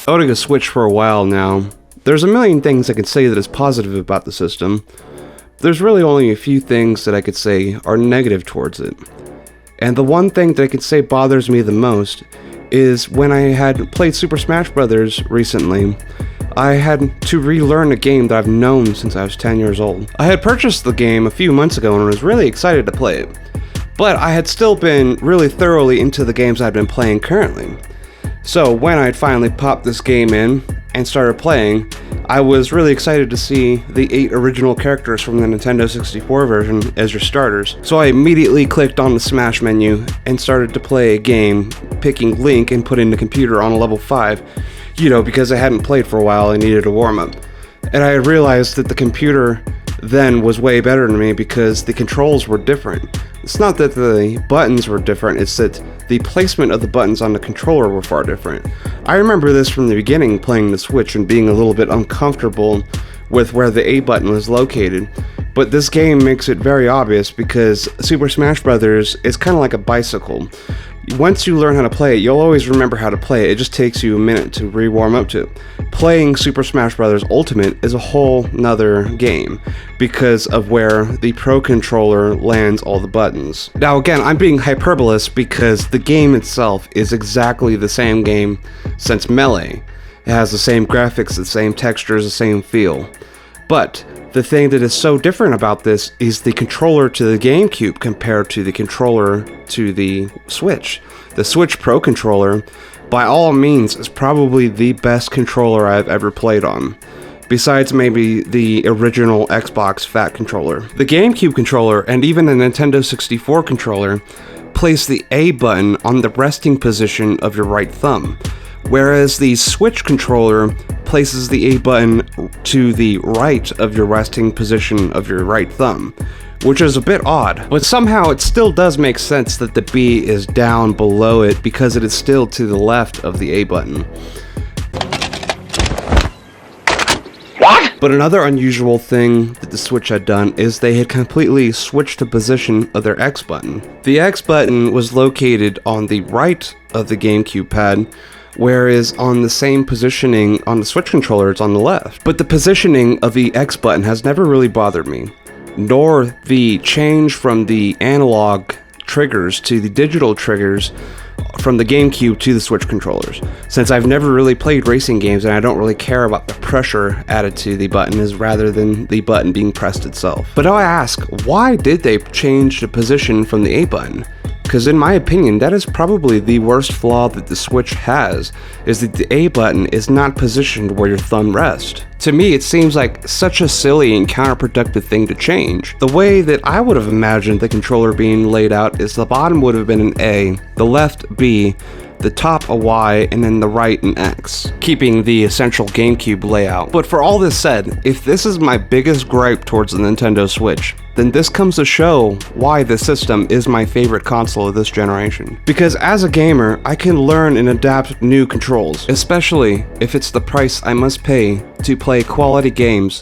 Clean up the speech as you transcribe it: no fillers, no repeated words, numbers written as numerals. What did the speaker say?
owning a Switch for a while now, there's a million things I could say that is positive about the system. There's really only a few things that I could say are negative towards it. And the one thing that I could say bothers me the most is when I had played Super Smash Bros. Recently, I had to relearn a game that I've known since I was 10 years old. I had purchased the game a few months ago and was really excited to play it, but I had still been really thoroughly into the games I'd been playing currently. So when I'd finally popped this game in and started playing, I was really excited to see the 8 original characters from the Nintendo 64 version as your starters. So I immediately clicked on the Smash menu and started to play a game, picking Link and putting the computer on level 5, because I hadn't played for a while and needed a warm-up. And I realized that the computer then was way better than me because the controls were different. It's not that the buttons were different, it's that the placement of the buttons on the controller were far different. I remember this from the beginning playing the Switch and being a little bit uncomfortable with where the A button was located, but this game makes it very obvious because Super Smash Bros. Is kind of like a bicycle. Once you learn how to play it, you'll always remember how to play it. It just takes you a minute to re-warm up to it. Playing Super Smash Bros. Ultimate is a whole nother game because of where the Pro Controller lands all the buttons. Now again, I'm being hyperbolous because the game itself is exactly the same game since Melee. It has the same graphics, the same textures, the same feel. But the thing that is so different about this is the controller to the GameCube compared to the controller to the Switch. The Switch Pro Controller, by all means, is probably the best controller I've ever played on, besides maybe the original Xbox Fat controller. The GameCube controller, and even the Nintendo 64 controller, place the A button on the resting position of your right thumb, whereas the Switch controller places the A button to the right of your resting position of your right thumb, which is a bit odd, but somehow it still does make sense that the B is down below it because it is still to the left of the A button. What? But another unusual thing that the Switch had done is they had completely switched the position of their X button. The X button was located on the right of the GameCube pad, whereas on the same positioning on the Switch controller it's on the left. But the positioning of the X button has never really bothered me, nor the change from the analog triggers to the digital triggers from the GameCube to the Switch controllers, since I've never really played racing games and I don't really care about the pressure added to the button as rather than the button being pressed itself. But now I ask, why did they change the position from the A button? Because in my opinion, that is probably the worst flaw that the Switch has, is that the A button is not positioned where your thumb rests. To me, it seems like such a silly and counterproductive thing to change. The way that I would have imagined the controller being laid out is the bottom would have been an A, the left B, the top a Y, and then the right an X, keeping the essential GameCube layout. But for all this said, if this is my biggest gripe towards the Nintendo Switch, then this comes to show why this system is my favorite console of this generation. Because as a gamer, I can learn and adapt new controls, especially if it's the price I must pay to play quality games